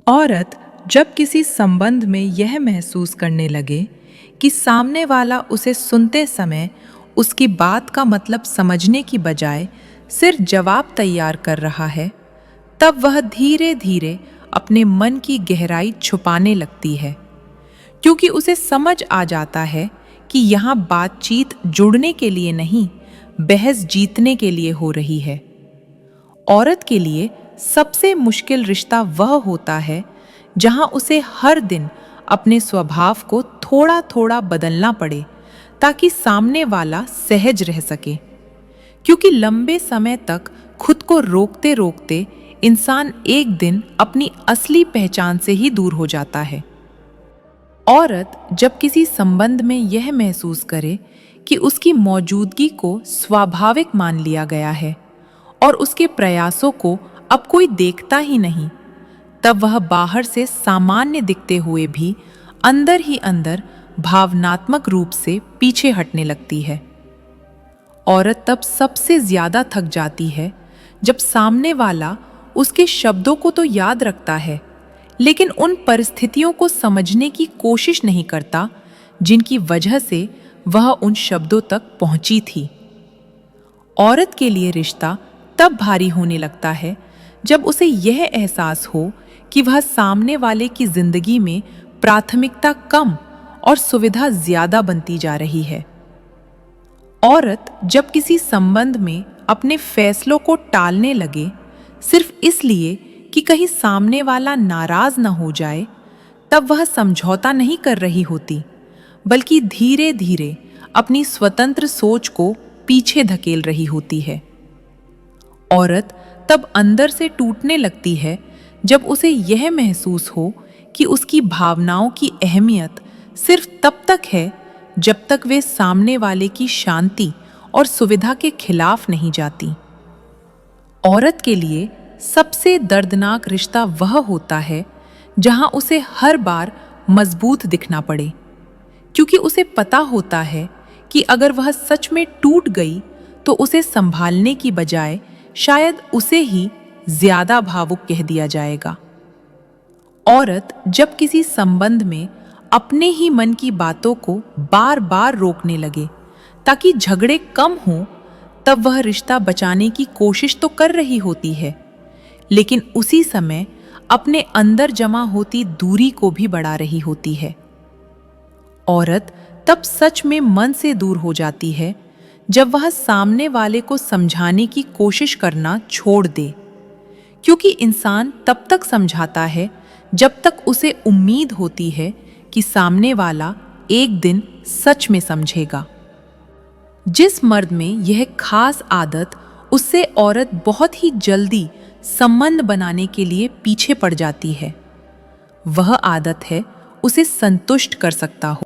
औरत जब किसी संबंध में यह महसूस करने लगे कि सामने वाला उसे सुनते समय उसकी बात का मतलब समझने की बजाय सिर्फ जवाब तैयार कर रहा है, तब वह धीरे धीरे अपने मन की गहराई छुपाने लगती है, क्योंकि उसे समझ आ जाता है कि यहाँ बातचीत जुड़ने के लिए नहीं, बहस जीतने के लिए हो रही है। औरत के लिए सबसे मुश्किल रिश्ता वह होता है जहां उसे हर दिन अपने स्वभाव को थोड़ा थोड़ा बदलना पड़े ताकि सामने वाला सहज रह सके, क्योंकि लंबे समय तक खुद को रोकते रोकते इंसान एक दिन अपनी असली पहचान से ही दूर हो जाता है। औरत जब किसी संबंध में यह महसूस करे कि उसकी मौजूदगी को स्वाभाविक मान लिया गया है और उसके प्रयासों को अब कोई देखता ही नहीं, तब वह बाहर से सामान्य दिखते हुए भी अंदर ही अंदर भावनात्मक रूप से पीछे हटने लगती है। औरत तब सबसे ज्यादा थक जाती है जब सामने वाला उसके शब्दों को तो याद रखता है, लेकिन उन परिस्थितियों को समझने की कोशिश नहीं करता जिनकी वजह से वह उन शब्दों तक पहुंची थी। औरत के लिए रिश्ता तब भारी होने लगता है जब उसे यह एहसास हो कि वह सामने वाले की जिंदगी में प्राथमिकता कम और सुविधा ज्यादा बनती जा रही है। औरत जब किसी संबंध में अपने फैसलों को टालने लगे सिर्फ इसलिए कि कहीं सामने वाला नाराज न हो जाए, तब वह समझौता नहीं कर रही होती, बल्कि धीरे धीरे अपनी स्वतंत्र सोच को पीछे धकेल रही होती है। औरत तब अंदर से टूटने लगती है जब उसे यह महसूस हो कि उसकी भावनाओं की अहमियत सिर्फ तब तक है जब तक वे सामने वाले की शांति और सुविधा के खिलाफ नहीं जाती। औरत के लिए सबसे दर्दनाक रिश्ता वह होता है जहां उसे हर बार मजबूत दिखना पड़े, क्योंकि उसे पता होता है कि अगर वह सच में टूट गई तो उसे संभालने की बजाय शायद उसे ही ज्यादा भावुक कह दिया जाएगा। औरत जब किसी संबंध में अपने ही मन की बातों को बार बार रोकने लगे ताकि झगड़े कम हों, तब वह रिश्ता बचाने की कोशिश तो कर रही होती है, लेकिन उसी समय अपने अंदर जमा होती दूरी को भी बढ़ा रही होती है। औरत तब सच में मन से दूर हो जाती है जब वह सामने वाले को समझाने की कोशिश करना छोड़ दे, क्योंकि इंसान तब तक समझाता है जब तक उसे उम्मीद होती है कि सामने वाला एक दिन सच में समझेगा। जिस मर्द में यह खास आदत, उससे औरत बहुत ही जल्दी संबंध बनाने के लिए पीछे पड़ जाती है। वह आदत है उसे संतुष्ट कर सकता हो।